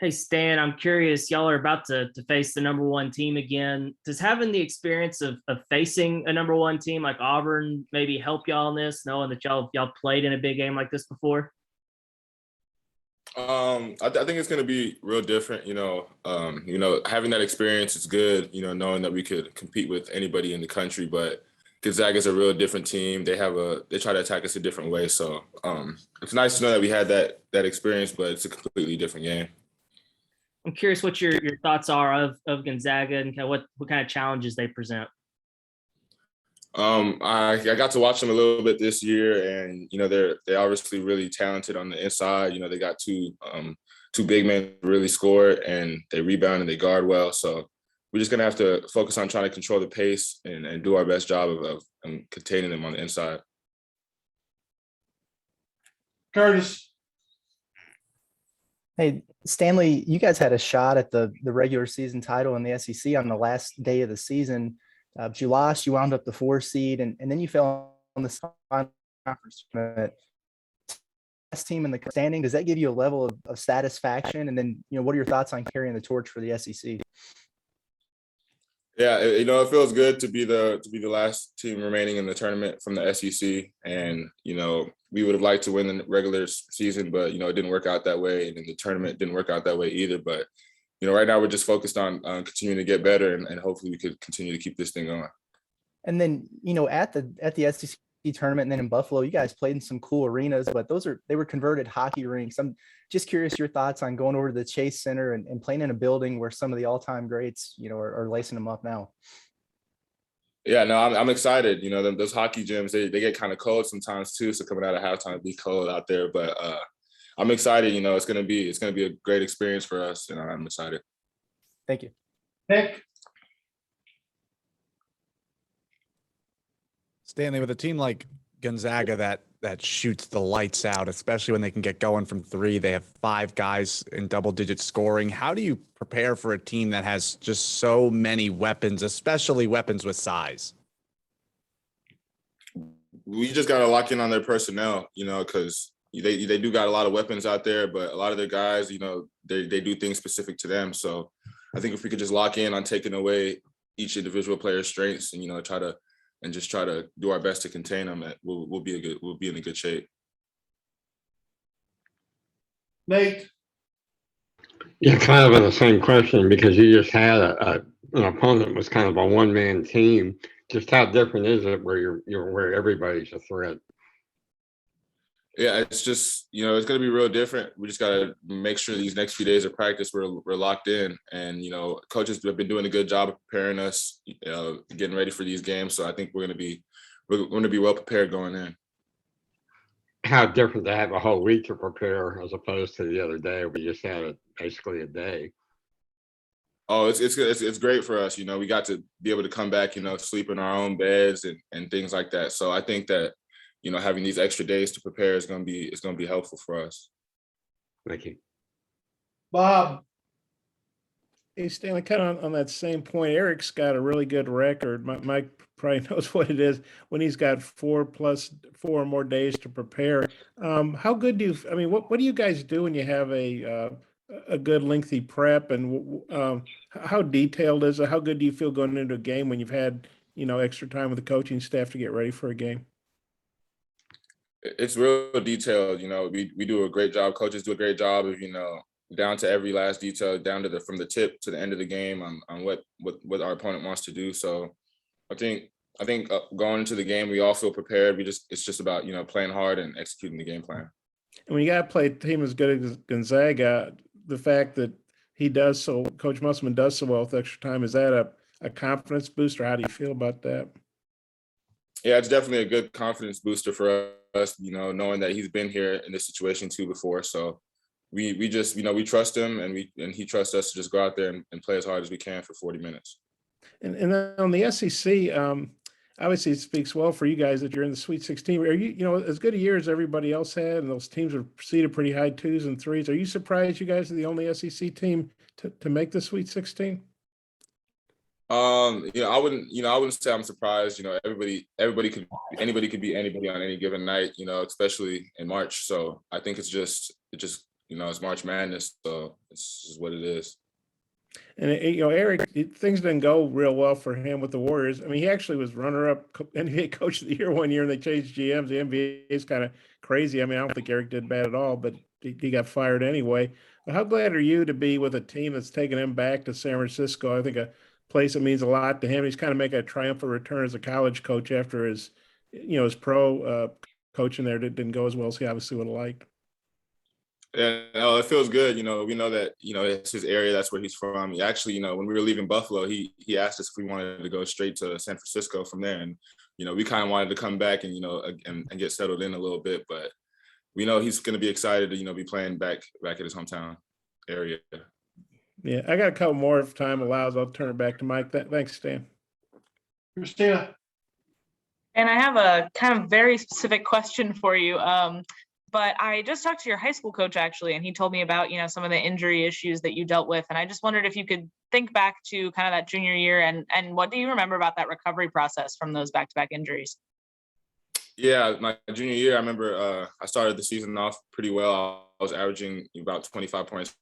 Hey Stan, I'm curious. Y'all are about to face the number one team again. Does having the experience of facing a number one team like Auburn maybe help y'all in this, knowing that y'all played in a big game like this before? I think it's going to be real different. Having that experience is good. Knowing that we could compete with anybody in the country, but Gonzaga is a real different team. They try to attack us a different way. So it's nice to know that we had that experience, but it's a completely different game. I'm curious what your thoughts are of Gonzaga and kind of what kind of challenges they present. I got to watch them a little bit this year, and they're obviously really talented on the inside. They got two big men who really score, and they rebound and they guard well. So we're just gonna have to focus on trying to control the pace and do our best job of containing them on the inside. Curtis. Hey, Stanley, you guys had a shot at the regular season title in the SEC on the last day of the season. But you lost, you wound up the 4 seed, and then you fell on the final conference tournament. Best team in the standing. Does that give you a level of satisfaction? And then, what are your thoughts on carrying the torch for the SEC? Yeah, it feels good to be the last team remaining in the tournament from the SEC, and we would have liked to win the regular season, but it didn't work out that way, and then the tournament didn't work out that way either. But right now we're just focused on continuing to get better, and hopefully we could continue to keep this thing going. And then at the SEC tournament and then in Buffalo, you guys played in some cool arenas, but they were converted hockey rinks. I'm just curious your thoughts on going over to the Chase Center and playing in a building where some of the all-time greats are lacing them up now. Yeah, no, I'm excited. Those hockey gyms, they get kind of cold sometimes too. So coming out of halftime, it'd be cold out there, but I'm excited. It's gonna be a great experience for us, and I'm excited. Thank you. Nick. Stanley, with a team like Gonzaga that shoots the lights out, especially when they can get going from 3, they have 5 guys in double-digit scoring. How do you prepare for a team that has just so many weapons, especially weapons with size? We just got to lock in on their personnel, because they do got a lot of weapons out there, but a lot of their guys, they do things specific to them. So I think if we could just lock in on taking away each individual player's strengths and, try to do our best to contain them, we'll be in a good shape. Nate. Yeah, kind of in the same question, because you just had an opponent that was kind of a one-man team. Just how different is it where where everybody's a threat? Yeah, it's just, it's going to be real different. We just got to make sure these next few days of practice we're locked in. And, coaches have been doing a good job of preparing us, getting ready for these games. So I think we're going to be well prepared going in. How different to have a whole week to prepare as opposed to the other day where you just had basically a day. Oh, it's great for us. We got to be able to come back, sleep in our own beds and things like that. So I think that, having these extra days to prepare is going to be helpful for us. Thank you. Bob. Hey, Stanley, kind of on that same point, Eric's got a really good record. Mike probably knows what it is when he's got 4 or more days to prepare. How good what do you guys do when you have a good lengthy prep, and how detailed is it? How good do you feel going into a game when you've had, extra time with the coaching staff to get ready for a game? It's real detailed. We do a great job. Coaches do a great job of, down to every last detail, down to from the tip to the end of the game on what our opponent wants to do. So I think going into the game, we all feel prepared. It's just about, playing hard and executing the game plan. And when you got to play a team as good as Gonzaga, the fact that Coach Musselman does so well with extra time, is that a confidence booster? How do you feel about that? Yeah, it's definitely a good confidence booster for us, knowing that he's been here in this situation too before. So we just, we trust him, and he trusts us to just go out there and play as hard as we can for 40 minutes. And then on the SEC, obviously it speaks well for you guys that you're in the Sweet 16. Are you, as good a year as everybody else had, and those teams are seeded pretty high 2s and 3s. Are you surprised you guys are the only SEC team to make the Sweet 16? I wouldn't say I'm surprised. Anybody could be anybody on any given night, especially in March. So I think it just it's March Madness, so it's just what it is. And Eric, things didn't go real well for him with the Warriors. I mean, he actually was runner-up NBA Coach of the Year one year, and they changed GMs. The NBA is kind of crazy. I mean, I don't think Eric did bad at all, but he got fired anyway. But how glad are you to be with a team that's taken him back to San Francisco? I think a place that means a lot to him. He's kind of making a triumphant return as a college coach after his pro coaching there didn't go as well as he obviously would have liked. Yeah, no, it feels good. We know that, it's his area. That's where he's from. He actually, when we were leaving Buffalo, he asked us if we wanted to go straight to San Francisco from there. And, we kind of wanted to come back and, and get settled in a little bit. But we know he's going to be excited to, be playing back at his hometown area. Yeah, I got a couple more if time allows. I'll turn it back to Mike. Thanks, Stan. Christina. And I have a kind of very specific question for you. But I just talked to your high school coach actually, and he told me about, some of the injury issues that you dealt with. And I just wondered if you could think back to kind of that junior year and what do you remember about that recovery process from those back-to-back injuries? Yeah, my junior year, I remember I started the season off pretty well. I was averaging about 25 points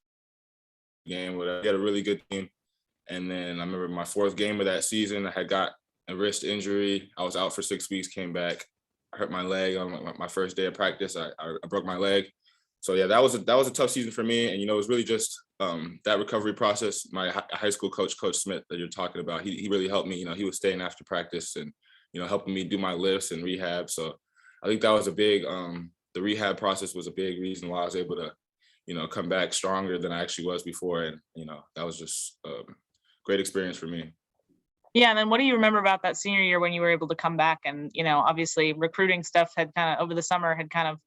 a game. We had a really good team. And then I remember my fourth game of that season, I had got a wrist injury. I was out for 6 weeks, came back. I hurt my leg on my first day of practice. I broke my leg. So yeah, that was a tough season for me. And, it was really just that recovery process. My high school coach, Coach Smith, that you're talking about, he really helped me. He was staying after practice and, helping me do my lifts and rehab. So I think that was a big, the rehab process was a big reason why I was able to, come back stronger than I actually was before. And, that was just a great experience for me. Yeah, and then what do you remember about that senior year when you were able to come back? And, obviously recruiting stuff had kind of over the summer had kind of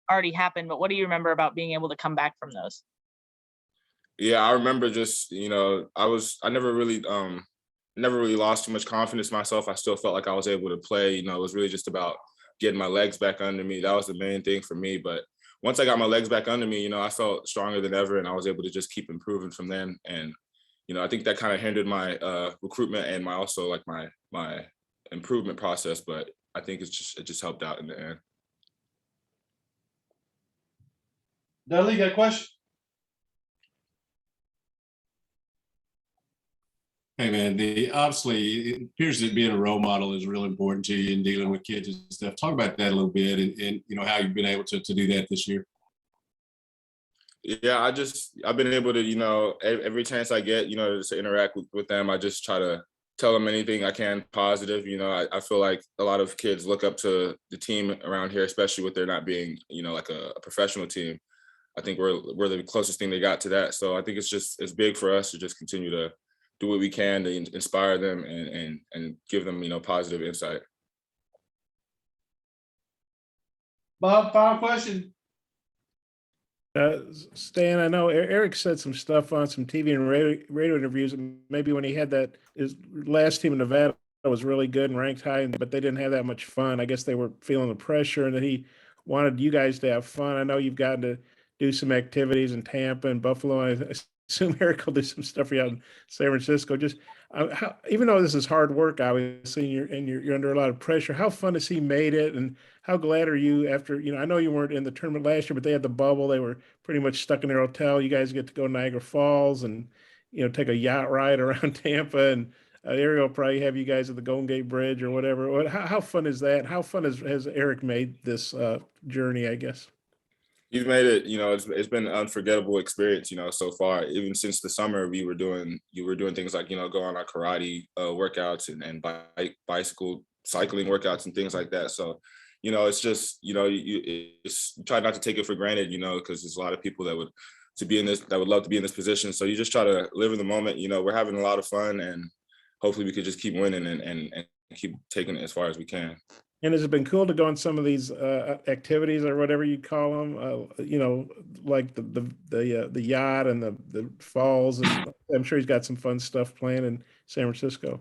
already happened, but what do you remember about being able to come back from those? Yeah, I remember just, I never really lost too much confidence in myself. I still felt like I was able to play. It was really just about getting my legs back under me. That was the main thing for me. But once I got my legs back under me, I felt stronger than ever, and I was able to just keep improving from then. And I think that kind of hindered my recruitment and my improvement process, but I think it just helped out in the end. Dudley, got a question? Hey man, obviously it appears that being a role model is really important to you in dealing with kids and stuff. Talk about that a little bit and how you've been able to do that this year. Yeah, I've been able to, every chance I get, to interact with them, I just try to tell them anything I can positive. I feel like a lot of kids look up to the team around here, especially with there not being, like a professional team. I think we're the closest thing they got to that. So I think it's big for us to just continue to do what we can to inspire them and give them, positive insight. Bob, final question. Stan, I know Eric said some stuff on some TV and radio interviews, and maybe when he had his last team in Nevada was really good and ranked high, but they didn't have that much fun. I guess they were feeling the pressure and that he wanted you guys to have fun. I know you've gotten to do some activities in Tampa and Buffalo. I assume Eric will do some stuff for you out in San Francisco. Just even though this is hard work, obviously, you're under a lot of pressure. How fun has he made it, and how glad are you after? I know you weren't in the tournament last year, but they had the bubble. They were pretty much stuck in their hotel. You guys get to go to Niagara Falls and take a yacht ride around Tampa, and Ariel will probably have you guys at the Golden Gate Bridge or whatever. How fun is that? How fun has Eric made this journey, I guess? He's made it, it's been an unforgettable experience, so far. Even since the summer, you were doing things like, go on our karate workouts and bicycle cycling workouts and things like that. So, it's just, you try not to take it for granted, because there's a lot of people that would love to be in this position. So you just try to live in the moment. We're having a lot of fun, and hopefully we could just keep winning and keep taking it as far as we can. And has it been cool to go on some of these activities or whatever you call them? Like the yacht and the falls. And I'm sure he's got some fun stuff planned in San Francisco.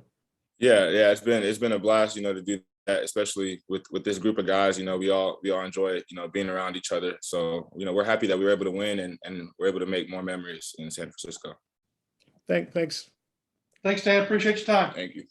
Yeah, it's been a blast, to do that, especially with this group of guys. We all enjoy being around each other. So we're happy that we were able to win and we're able to make more memories in San Francisco. Thanks. Thanks, Dan. Appreciate your time. Thank you.